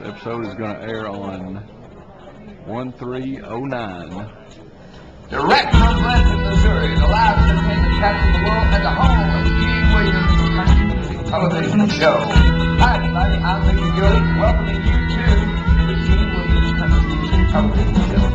episode is going to air on 1309. Direct from Branson, Missouri, the live entertainment capital of the world and the home of Gene Williams Country Television Show. Hi, everybody. I'm Mickey Gilly, welcoming you to the Gene Williams Country Television Show.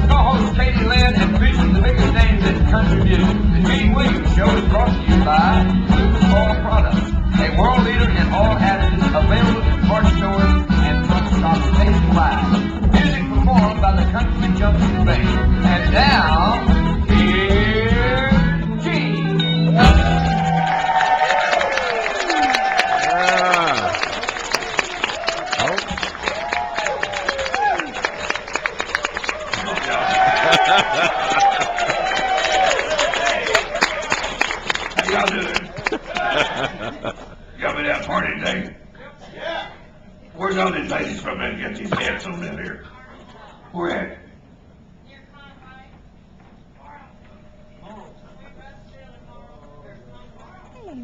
Co-host Katie Lynn and featuring the biggest names in country music. The Gene Williams Show is brought to you by Lucas Oil Products, a world leader in oil additives available in parts stores and truck stops nationwide. Music performed by the Country Junction Band. And now, here's Gene. How y'all doing? Y'all been out partying today? Yeah. Where's all these ladies from that get these hats on down here? Where at?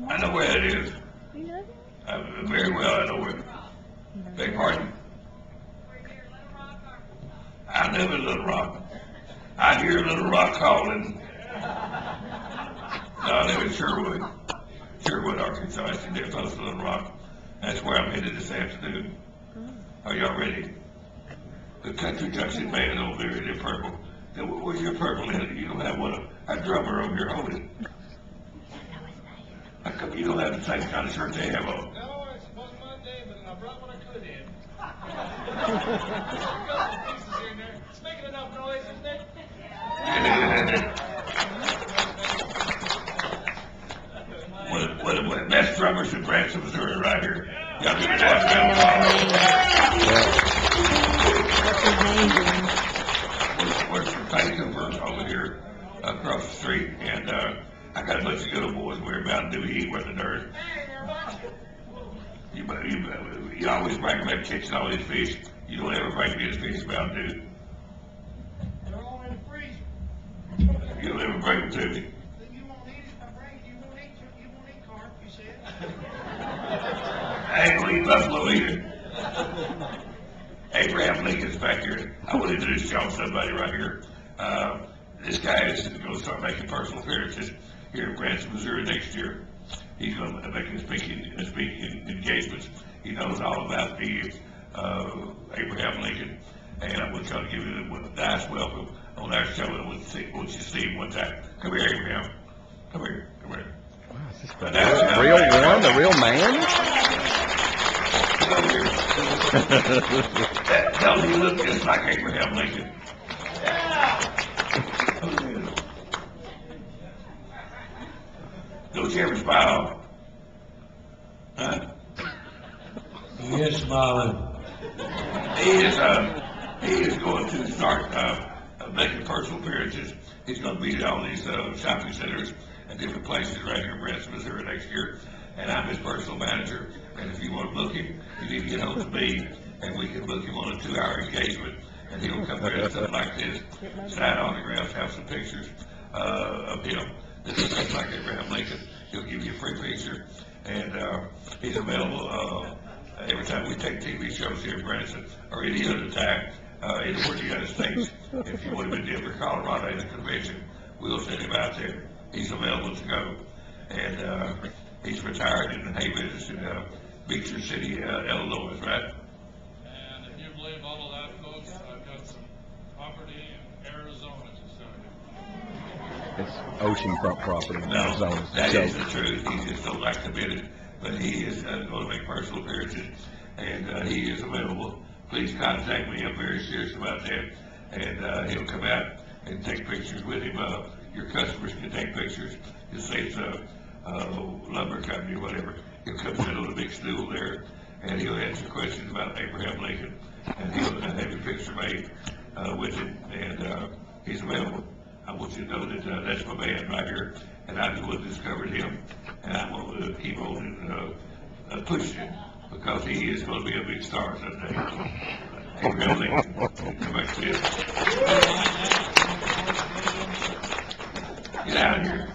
I know where that is. You know that? Very well, I know where. Beg pardon? I live in Little Rock. I hear Little Rock calling. No, I live in Sherwood. Sherwood, Arkansas. That's the near close to Little Rock. That's where I'm headed this afternoon. Are y'all ready? The Country Junction Band over there in purple. Now, where's your purple in? You don't have one. A drummer over here holding. How come you don't have the same kind of shirt they have on? No, it wasn't my day, but I brought what I could in. Got some pieces here and there. It's making enough noise, isn't it? One of the best drummers in Branson, Missouri, right here. Y'all give it up. Works for Patty Cooper over here across the street, and I got a bunch of good old boys. We're about to do eat with the dirt. You always bring back catching all these fish. You don't ever bring me this fish about to. They're all in the freezer. You don't ever bring them to me. You won't eat it. I bring it. You won't eat carp, you said. I ain't gonna eat buffalo either. Abraham Lincoln's back here. I want to introduce y'all to somebody right here. This guy is going to start making personal appearances here in Branson, Missouri next year. He's going to make speaking engagements. He knows all about the Abraham Lincoln, and I want y'all to give him a nice welcome on our show. I want you to see him one time. Come here, Abraham. Come here. Come here. Wow, is this the real one, the real man? Come here. Tell me you look just like Abraham Lincoln. Don't you ever smile? Huh? He is smiling. He is going to start making personal appearances. He's going to be at all these shopping centers and different places right here in Branson, Missouri next year. And I'm his personal manager. And if you want to book him, you need to get hold of me, and we can book him on a 2-hour engagement. And he'll come there and stuff like this, sign autographs, have some pictures of him. This is just like Abraham Lincoln. He'll give you a free picture, and he's available every time we take TV shows here in Branson, or any other time anywhere in the United States. If you want him in Denver, Colorado, at the convention, we'll send him out there. He's available to go, and he's retired in Hayes in Beecher City, Illinois, right? And if you believe all of that, folks, I've got some property in Arizona to sell you. It's oceanfront property in No, Arizona. that is the truth. He just don't like to admit it, but he is going to make personal appearances, and he is available. Please contact me. I'm very serious about that, and he'll come out and take pictures with him. Your customers can take pictures. Just say it's a lumber company or whatever. He'll come sit on a big stool there, and he'll answer questions about Abraham Lincoln, and he'll have a picture made with him, and he's available. I want you to know that that's my man right here, and I'm the one that discovered him, and I'm going to keep on pushing him, because he is going to be a big star someday. Abraham Lincoln, come back to this. Get out of here.